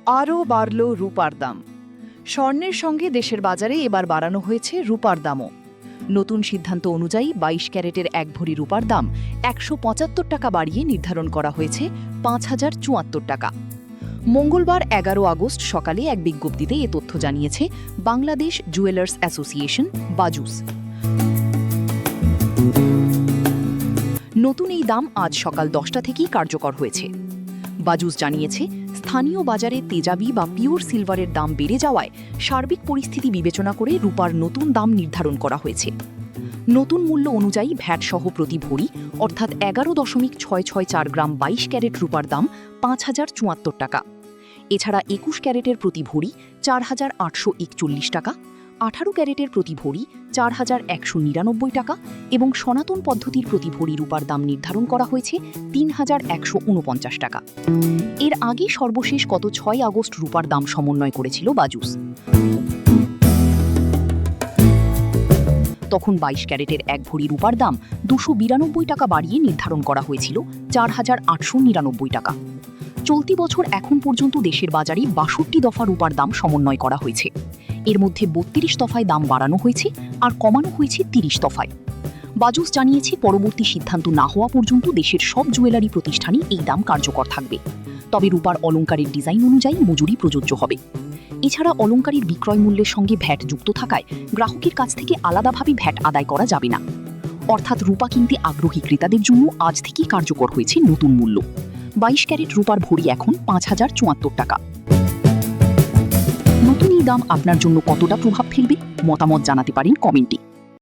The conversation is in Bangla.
আরও বাড়ল রূপার দাম। স্বর্ণের সঙ্গে দেশের বাজারে এবার বাড়ানো হয়েছে রূপার দামও। নতুন সিদ্ধান্ত অনুযায়ী ২২ ক্যারেটের ১ ভরি রূপার দাম ১৭৫ টাকা বাড়িয়ে নির্ধারণ করা হয়েছে ৫,০৭৪ টাকা। মঙ্গলবার ১১ আগস্ট সকালে এক বিজ্ঞপ্তিতে এ তথ্য জানিয়েছে বাংলাদেশ জুয়েলার্স অ্যাসোসিয়েশন বাজুস। নতুন এই দাম আজ সকাল ১০টা থেকেই কার্যকর হয়েছে। বাজুস জানিয়েছে, স্থানীয় বাজারে তেজাবি বা পিওর সিলভারের দাম বেড়ে যাওয়ায় সার্বিক পরিস্থিতি বিবেচনা করে রূপার নতুন দাম নির্ধারণ করা হয়েছে। নতুন মূল্য অনুযায়ী ভ্যাট সহ প্রতি ভরি অর্থাৎ ১১.৬৬৪ গ্রাম ২২ ক্যারেট রূপার দাম ৫,০৭৪ টাকা। এছাড়া ২১ ক্যারেটের প্রতি ভরি ৪,৮৪১ টাকা, ১৮ ক্যারেটের প্রতি ভরি ৪,১৯৯ টাকা এবং সনাতন পদ্ধতির প্রতি ভরি রূপার দাম নির্ধারণ করা হয়েছে ৩,১৪৯ টাকা। এর আগে সর্বশেষ গত ৬ আগস্ট রূপার দাম সমন্বয় করেছিল বাজুস। তখন ২২ ক্যারেটের ১ ভরি রূপার দাম ২৯২ টাকা বাড়িয়ে নির্ধারণ করা হয়েছিল ৪,৮৯৯ টাকা। চলতি বছর এখন পর্যন্ত দেশের বাজারে ৬২ দফা রূপার দাম সমন্বয় করা হয়েছে। এর মধ্যে ৩২ দফায় দাম বাড়ানো হয়েছে আর কমানো হয়েছে ৩০ দফায়। বাজুস জানিয়েছে, পরবর্তী সিদ্ধান্ত না হওয়া পর্যন্ত দেশের সব জুয়েলারি প্রতিষ্ঠানে এই দাম কার্যকর থাকবে। তবে রূপার অলংকারের ডিজাইন অনুযায়ী মজুরি প্রযোজ্য হবে। এছাড়া অলংকারের বিক্রয় মূল্যের সঙ্গে ভ্যাট যুক্ত থাকায় গ্রাহকের কাছ থেকে আলাদাভাবে ভ্যাট আদায় করা যাবে না। অর্থাৎ রূপা কিনতে আগ্রহী ক্রেতাদের জন্য আজ থেকেই কার্যকর হয়েছে নতুন মূল্য। ২২ ক্যারেট রূপার ভরি এখন ৫,০৭৪ টাকা। নতুন এই দাম আপনার জন্য কতটা প্রভাব ফেলবে? মতামত জানাতে পারেন কমেন্টে।